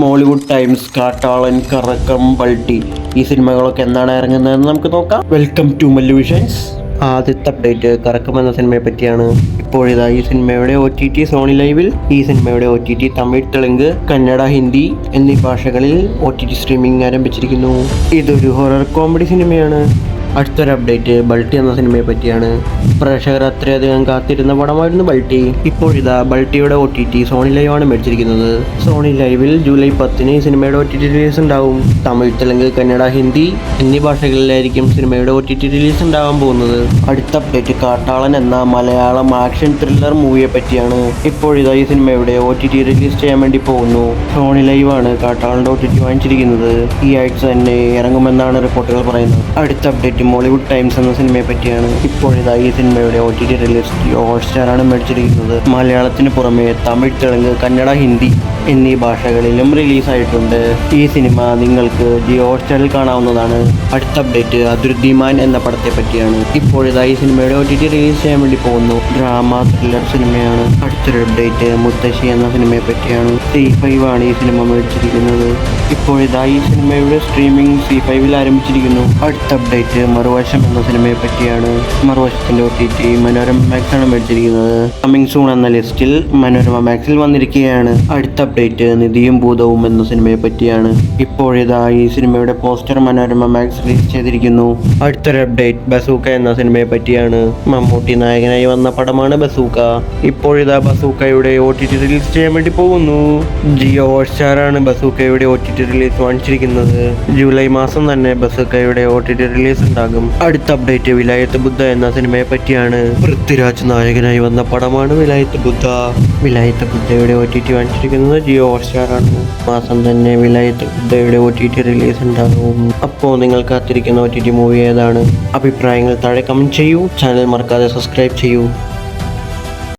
Mollywood times, കാട്ടാളൻ, കറക്കം, ബൾട്ടി ഈ സിനിമകളൊക്കെ എന്താണ് ഇറങ്ങുന്നതെന്ന് നമുക്ക് നോക്കാം. Welcome to Mallu visions. ആദ്യത്തെ അപ്ഡേറ്റ് കറക്കം എന്ന സിനിമയെ പറ്റിയാണ്. ഇപ്പോഴിതാ ഈ സിനിമയുടെ OTT സോണി ലൈവിൽ. ഈ സിനിമയുടെ OTT തമിഴ്, തെലുങ്ക്, കന്നഡ, ഹിന്ദി എന്നീ ഭാഷകളിൽ OTT സ്ട്രീമിംഗ് ആരംഭിച്ചിരിക്കുന്നു. ഇതൊരു ഹൊറർ കോമഡി സിനിമയാണ്. അടുത്തൊരു അപ്ഡേറ്റ് ബൾട്ടി എന്ന സിനിമയെ പറ്റിയാണ്. പ്രേക്ഷകർ അത്രയധികം കാത്തിരുന്ന പടമായിരുന്നു ബൾട്ടി. ഇപ്പോഴിതാ ബൾട്ടിയുടെ OTT സോണി ലൈവ് ആണ് മേടിച്ചിരിക്കുന്നത്. സോണി ലൈവിൽ ജൂലൈ 10 ഈ സിനിമയുടെ OTT റിലീസ് ഉണ്ടാവും. തമിഴ്, തെലുങ്ക്, കന്നഡ, ഹിന്ദി എന്നീ ഭാഷകളിലായിരിക്കും സിനിമയുടെ OTT റിലീസ് ഉണ്ടാവാൻ പോകുന്നത്. അടുത്ത അപ്ഡേറ്റ് കാട്ടാളൻ എന്ന മലയാളം ആക്ഷൻ ത്രില്ലർ മൂവിയെ പറ്റിയാണ്. ഇപ്പോഴിതാ ഈ സിനിമയുടെ OTT റിലീസ് ചെയ്യാൻ വേണ്ടി പോകുന്നു. സോണി ലൈവ് ആണ് കാട്ടാളന്റെ OTT വാങ്ങിച്ചിരിക്കുന്നത്. ഈ ആഴ്ച തന്നെ ഇറങ്ങുമെന്നാണ് റിപ്പോർട്ടുകൾ പറയുന്നത്. അടുത്ത അപ്ഡേറ്റ് മോളിവുഡ് ടൈംസ് എന്ന സിനിമയെ പറ്റിയാണ്. ഇപ്പോഴിതാ ഈ സിനിമയുടെ OTT റിലീസ് ജിയോ ഹോട്ട്സ്റ്റാർ ആണ് മേടിച്ചിരിക്കുന്നത്. മലയാളത്തിന് പുറമെ തമിഴ്, തെലുങ്ക്, കന്നഡ, ഹിന്ദി എന്നീ ഭാഷകളിലും റിലീസായിട്ടുണ്ട്. ഈ സിനിമ നിങ്ങൾക്ക് ജിയോ ഹോട്ട്സ്റ്റാറിൽ കാണാവുന്നതാണ്. അടുത്ത അപ്ഡേറ്റ് അതിർത്തിമാൻ എന്ന പടത്തെ പറ്റിയാണ്. ഇപ്പോഴിതാ ഈ സിനിമയുടെ OTT റിലീസ് ചെയ്യാൻ വേണ്ടി പോകുന്നു. ഡ്രാമ ത്രില്ലർ സിനിമയാണ്. അടുത്തൊരു അപ്ഡേറ്റ് മുത്തശ്ശി എന്ന സിനിമയെ പറ്റിയാണ്. C5 ആണ് ഈ സിനിമ മേടിച്ചിരിക്കുന്നത്. ഇപ്പോഴിതാ ഈ സിനിമയുടെ സ്ട്രീമിംഗ് C5ൽ ആരംഭിച്ചിരിക്കുന്നു. അടുത്ത അപ്ഡേറ്റ് മറുവശം എന്ന സിനിമയെ പറ്റിയാണ്. മറുവശത്തിന്റെ OTT മനോരമ മാക്സ് ആണ് മേടിച്ചിരിക്കുന്നത്. കമ്മിങ് സൂൺ എന്ന ലിസ്റ്റിൽ മനോരമ മാക്സിൽ വന്നിരിക്കുകയാണ്. അടുത്ത അപ്ഡേറ്റ് നിധിയും ഭൂതവും എന്ന സിനിമയെ പറ്റിയാണ്. ഇപ്പോഴിതാ ഈ സിനിമയുടെ പോസ്റ്റർ മനോരമ മാക്സ് റിലീസ് ചെയ്തിരിക്കുന്നു. അടുത്തൊരു അപ്ഡേറ്റ് ബസൂക്ക എന്ന സിനിമയെ പറ്റിയാണ്. മമ്മൂട്ടി നായകനായി വന്ന പടമാണ് ബസൂക്ക. ഇപ്പോഴിതാ ബസൂക്കയുടെ OTT റിലീസ് ചെയ്യാൻ വേണ്ടി പോകുന്നു. ജിയോ ഹോട്ട്സ്റ്റാർ ആണ് ബസൂക്കയുടെ OTT റിലീസ് വാങ്ങിച്ചിരിക്കുന്നത്. ജൂലൈ മാസം തന്നെ ബസൂക്കയുടെ OTT റിലീസ് ഉണ്ടാകും. അടുത്ത അപ്ഡേറ്റ് വിലായത്ത് ബുദ്ധ എന്ന സിനിമയെ പറ്റിയാണ്. പൃഥ്വിരാജ് നായകനായി വന്ന പടമാണ് വിലായത്ത് ബുദ്ധ. വിലായത്ത് ബുദ്ധയുടെ OTT വാങ്ങിച്ചിരിക്കുന്നത് ജിയോ ഹോട്ട്സ്റ്റാർ ആണ്. മാസം തന്നെ വിലായത്ത് ബുദ്ധയുടെ OTT റിലീസ് ഉണ്ടാകും. അപ്പോൾ നിങ്ങൾ കാത്തിരിക്കുന്ന OTT മൂവി ഏതാണ്? അഭിപ്രായങ്ങൾ താഴെ കമന്റ് ചെയ്യൂ. ചാനൽ മറക്കാതെ സബ്സ്ക്രൈബ് ചെയ്യൂ.